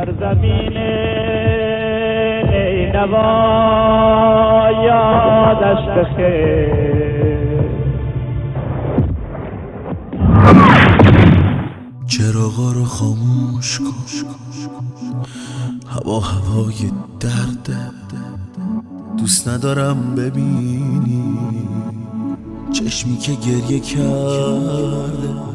سرزمین نینوا یادش بخیر. چراغا رو خاموش کن، هوای درده، دوست ندارم ببینی چشمی که گریه کرده.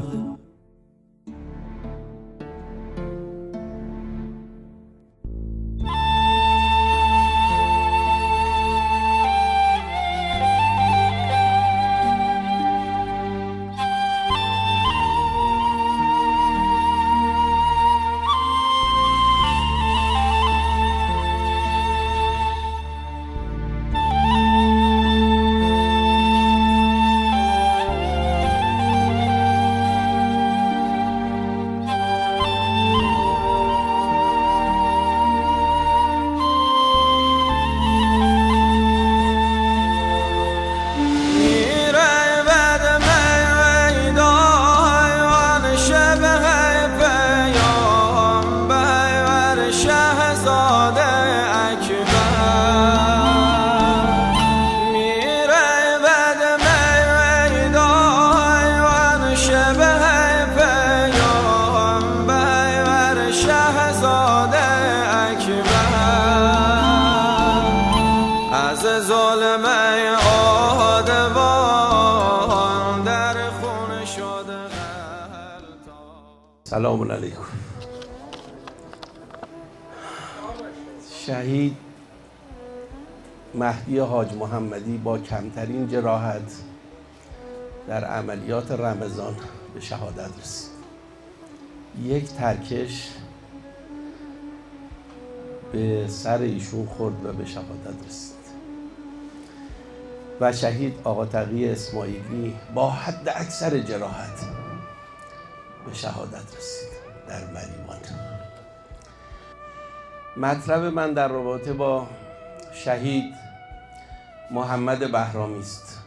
سلام علیکم. شهید مهدی حاج محمدی با کمترین جراحت در عملیات رمضان به شهادت رسید. یک ترکش به سر ایشون خورد و به شهادت رسید و شهید آقا تقی اسماعیلی با حد اکثر جراحت به شهادت رسید در مریوان. مطلب من در رابطه با شهید محمد بهرامی است.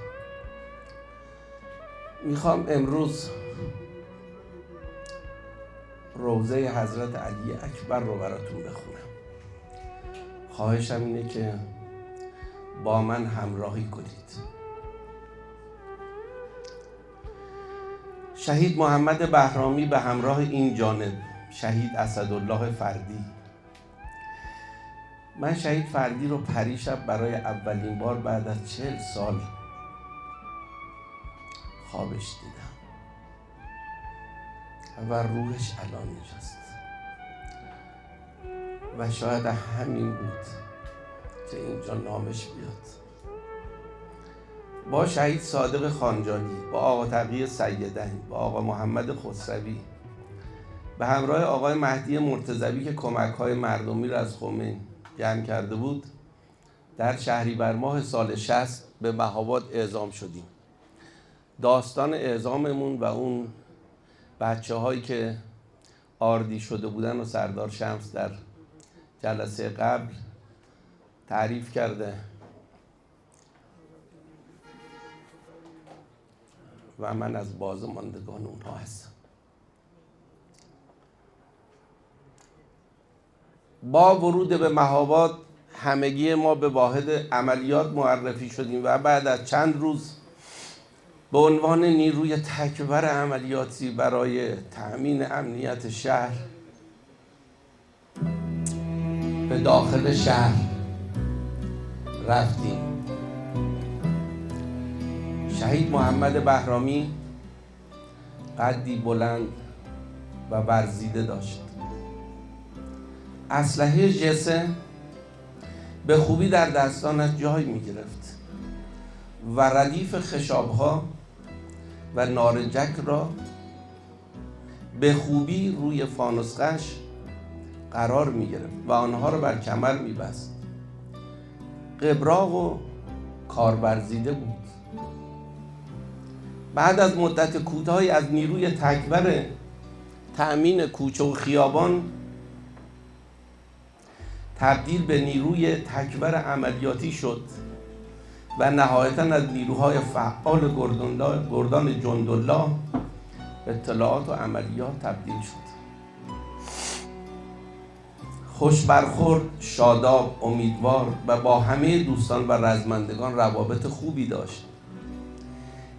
میخوام امروز روضه حضرت علی اکبر رو براتون بخونم. خواهشم اینه که با من همراهی کنید. شهید محمد بهرامی به همراه این جانب شهید اسدالله فردی. من شهید فردی رو پریشب برای اولین بار بعد از 40 سال خوابش دیدم و روحش الان اینجاست و شاید همین بود که اینجا نامش بیاد. با شهید صادق خانجانی، با آقا تقی سیدین، با آقا محمد خسروی، به همراه آقای مهدی مرتضوی که کمک‌های مردمی را از خمین جمع کرده بود، در شهریور ماه سال 60 به مهاباد اعزام شدیم. داستان اعزاممون و اون بچه‌هایی که آردی شده بودن و سردار شمس در جلسه قبل تعریف کرده و من از بازماندگان اونها هستم. با ورود به مهاباد همگی ما به واحد عملیات معرفی شدیم و بعد از چند روز به عنوان نیروی تکبر عملیاتی برای تأمین امنیت شهر به داخل شهر رفتیم. شهید محمد بهرامی قدی بلند و ورزیده داشت. اسلحه جسه به خوبی در دستانش جای می گرفت و ردیف خشابها و نارنجک را به خوبی روی فانوسقش قرار می گرفت و آنها را بر کمر می بست. قبراق و کارورزیده بود. بعد از مدت کوتاهی از نیروی تکبر تأمین کوچه و خیابان تبدیل به نیروی تکبر عملیاتی شد و نهایتاً از نیروهای فعال گردان جندالله اطلاعات و عملیات تبدیل شد. خوش برخورد، شاداب، امیدوار و با همه دوستان و رزمندگان روابط خوبی داشت.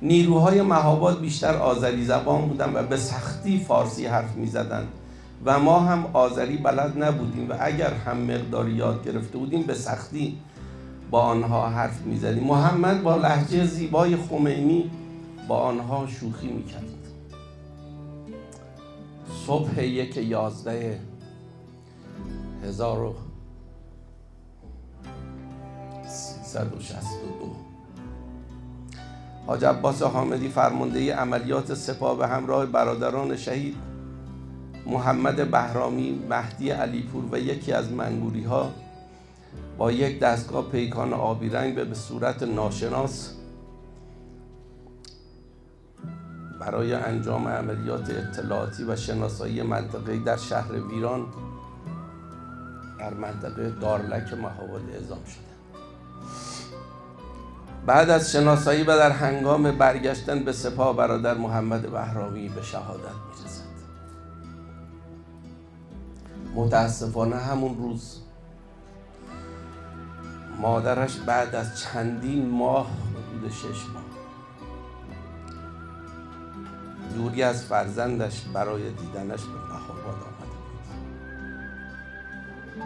نیروهای مهاباد بیشتر آذری زبان بودند و به سختی فارسی حرف می زدند و ما هم آذری بلد نبودیم و اگر هم مقداری یاد گرفته بودیم به سختی با آنها حرف می زدیم. محمد با لهجه زیبای خمینی با آنها شوخی می کرد. صبح 1/11/1362 حاج عباس حامدی فرمانده عملیات سپاه به همراه برادران شهید محمد بهرامی، مهدی علیپور و یکی از منگوری‌ها با یک دستگاه پیکان آبی رنگ به صورت ناشناس برای انجام عملیات اطلاعاتی و شناسایی منطقه‌ای در شهر ویران در منطقه دارلک مهاباد اعزام شدند. بعد از شناسایی و در هنگام برگشتن به سپاه برادر محمد بهرامی به شهادت می‌رسد. متاسفانه همون روز مادرش بعد از چندین ماه، حدود 6 ماه، دوری از فرزندش برای دیدنش به مهاباد آمده بود.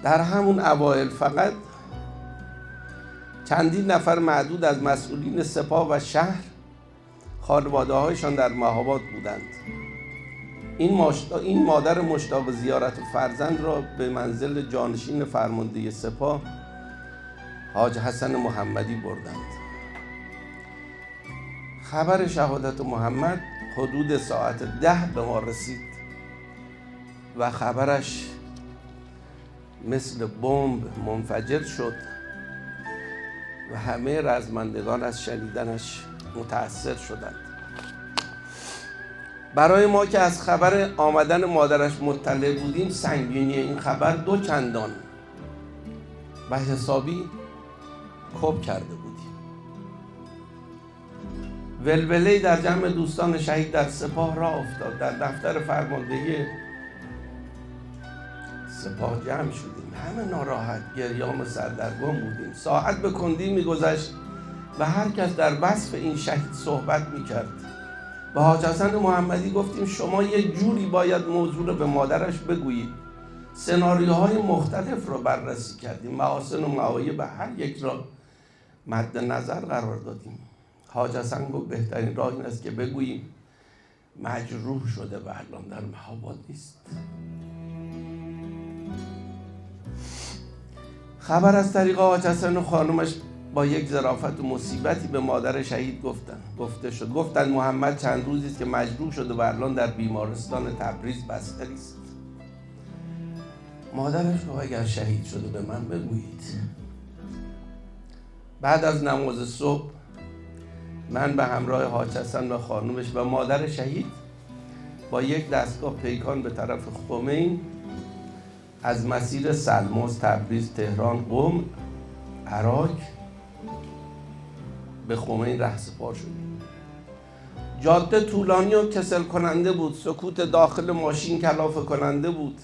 در همون اوایل فقط چندین نفر معدود از مسئولین سپاه و شهر خانواده‌هایشان در مهاباد بودند. این مادر مشتاق زیارت فرزند را به منزل جانشین فرمانده سپاه حاج حسن محمدی بردند. خبر شهادت محمد حدود ساعت 10 به ما رسید و خبرش مثل بمب منفجر شد و همه رزمندگان از شنیدنش متأثر شدند. برای ما که از خبر آمدن مادرش مطلع بودیم، سنگینی این خبر 2 چندان و حسابی کپ کرده بودیم. ولوله‌ای در جمع دوستان شهید در سپاه راه افتاد. در دفتر فرماندهی سپاه جمع شدیم. همه ناراحت، گریان و سردرگم بودیم. ساعت به کندی می‌گذشت و هر کس در وصف این شهید صحبت می‌کرد. به حاج حسن محمدی گفتیم شما یک جوری باید موضوع رو به مادرش بگویید. سناریوهای مختلف رو بررسی کردیم. محاسن و معایب هر یک را مد نظر قرار دادیم. حاج حسن گفت بهترین راه این است که بگوییم مجروح شده و الان در مهاباد نیست. خبر از طریق حاج حسن و خانمش با یک ظرافت و مصیبتی به مادر شهید گفته شد. گفتند محمد چند روزی است که مجروح شده و الان در بیمارستان تبریز بستری است. مادرش گفت اگر شهید شده به من بگویید. بعد از نماز صبح من به همراه حاج حسن و خانمش و مادر شهید با یک دستگاه پیکان به طرف خمین از مسیر سلموز، تبریز، تهران، قم، عراق به خمین رهسپار شدیم. جاده طولانی و کسل کننده بود. سکوت داخل ماشین کلافه کننده بود.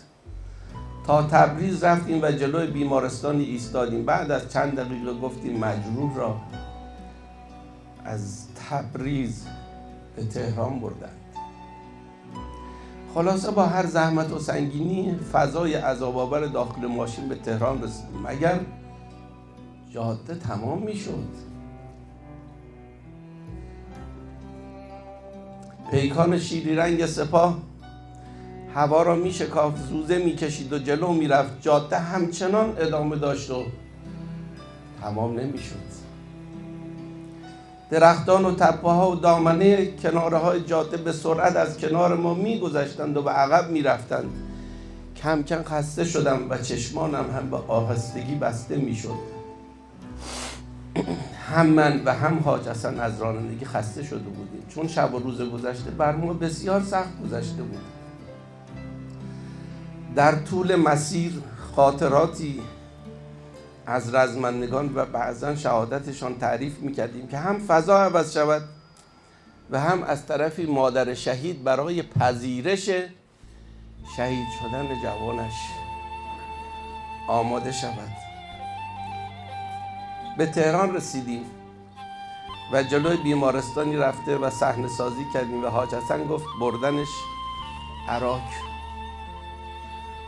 تا تبریز رفتیم و جلوی بیمارستانی ایستادیم. بعد از چند دقیقه گفتیم مجروح را از تبریز به تهران بردند. خلاصه با هر زحمت و سنگینی فضای عذاب‌آور داخل ماشین به تهران رسیدیم. مگر جاده تمام میشد؟ پیکان شیری رنگ سپاه هوا را میشکافت، زوزه میکشید و جلو میرفت. جاده همچنان ادامه داشت و تمام نمیشد. درختان و تپه‌ها و دامنه کناره‌های جاده به سرعت از کنار ما می‌گذشتند و به عقب می‌رفتند. کم کم خسته شدم و چشمانم هم به آهستگی بسته می‌شد. هم من و هم حاج حسن از رانندگی خسته شده بودیم، چون شب و روز گذشته بر ما بسیار سخت گذشته بود. در طول مسیر خاطراتی از رزمندگان و بعضا شهادتشان تعریف میکردیم که هم فضا عوض شود و هم از طرفی مادر شهید برای پذیرش شهید شدن جوانش آماده شود. به تهران رسیدیم و جلوی بیمارستانی رفته و صحنه سازی کردیم و حاج حسن گفت بردنش عراق.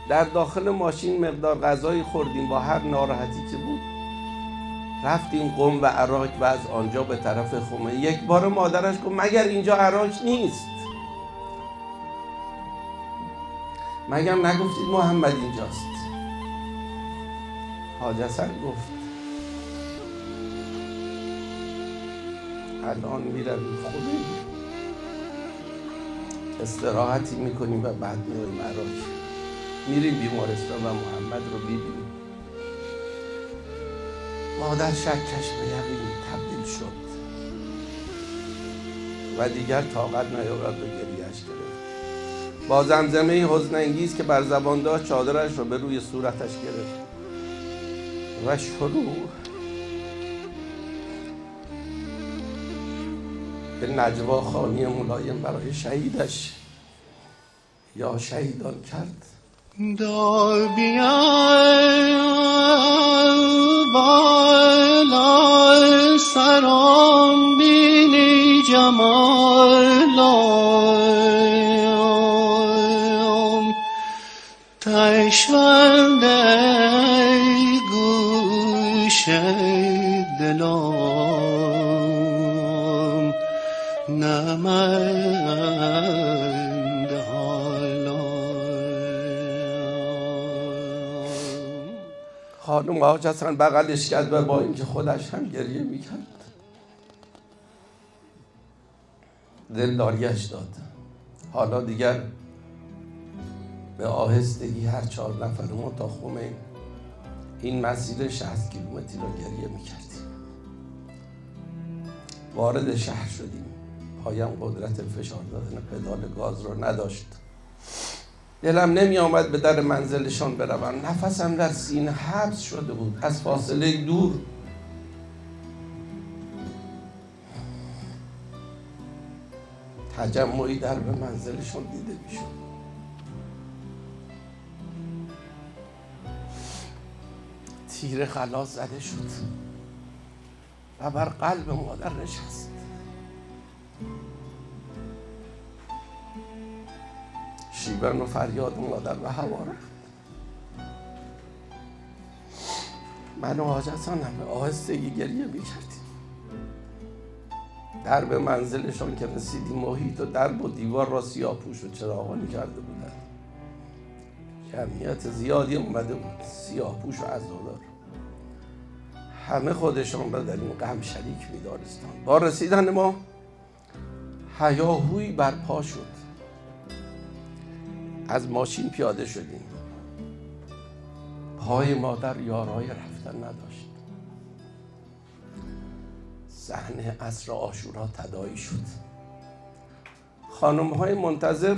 در داخل ماشین مقدار غذایی خوردیم، با هر ناراحتی که بود رفتیم قم و عراق و از آنجا به طرف خمینی. یک بار مادرش گفت مگر اینجا عراق نیست؟ مگر نگفتید محمد اینجاست؟ حاج حسن گفت الان میرویم خمینی، استراحتی میکنیم و بعد میایم عراق، میریم بیمارستان و محمد رو ببینیم. مادر شکش به یقین تبدیل شد و دیگر طاقت نیاورد و گریه‌اش گرفت. با زمزمه حزن انگیز که بر زبان داشت چادرش رو به روی صورتش گرفت و شروع به نجوا خوانی ملایم برای شهیدش یا شهیدان کرد. دار بیار بالا سرام بینی جمالام تشونده گوش دلام نمند خانم حاج حسن بغلش کرد و با اینکه خودش هم گریه میکرد دلداریش داد. حالا دیگر به آهستگی هر 4 نفر ما تا خمین این مسیر 60 کیلومتری رو گریه میکردیم. وارد شهر شدیم. پایم قدرت فشار دادن پدال گاز رو نداشت. دلم نمی آمد به در منزلشان بروم. نفسم در سینه حبس شده بود. از فاصله دور تجمعی در به منزلشان دیده می شد. تیر خلاص زده شد و بر قلب مادر نشست. شیون و فریاد مادر به هوا رفت. من و حاج حسن هم به آهستگی گریه می‌کردیم. درب منزلشان که رسیدیم محیط و درب و دیوار را سیاه‌پوش و چراغانی کرده بودند. جمعیت زیادی اومده بود، سیاه‌پوش و عزادار. همه خودشان را در این غم شریک می‌دانستند. با رسیدن ما هیاهویی برپا شد. از ماشین پیاده شدیم. پای مادر یارای رفتن نداشت. صحنه عصر عاشورا تداعی شد. خانم‌های منتظر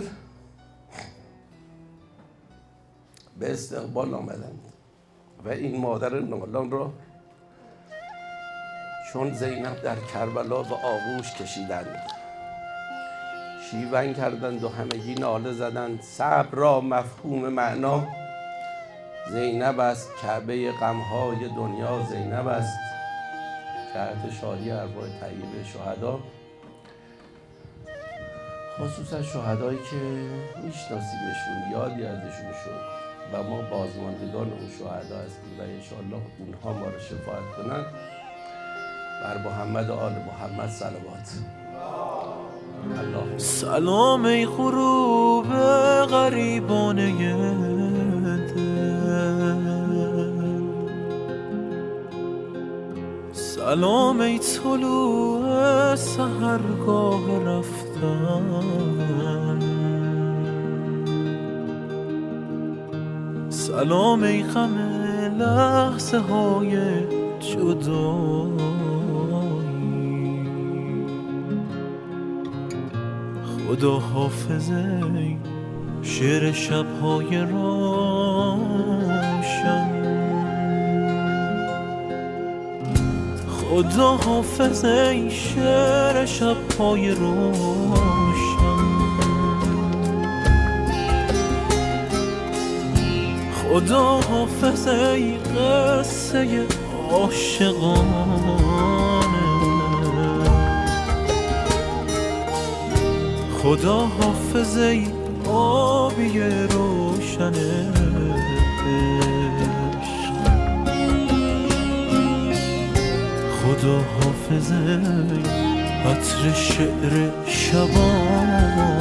به استقبال آمدند و این مادر نالان را چون زینب در کربلا به آغوش کشیدند. شیون کردند و همگی ناله زدند صبر را مفهوم معنا زینب است، کعبه غمهای دنیا زینب است. جهت شادی ارواح طیبه شهدا، خصوصا شهدایی که میشناسیمشون، یادی ازشون شد و ما بازماندگان اون شهدا هستیم و انشاءالله اونها ما رو شفاعت کنند. بر محمد و آل محمد صلوات. سلام ای غروب غریبانه دل، سلام ای طلوع سحرگاه رفتن، سلام ای غم لحظه های جدایی، خدا حافظ ای شعر شب‌های روشن، خدا حافظ ای شعر شب‌های روشن. خدا حافظ ای قصه عاشقانه، خدا حافظ ای آبی روشن عشق، خدا حافظ ای عطر شعر شبان.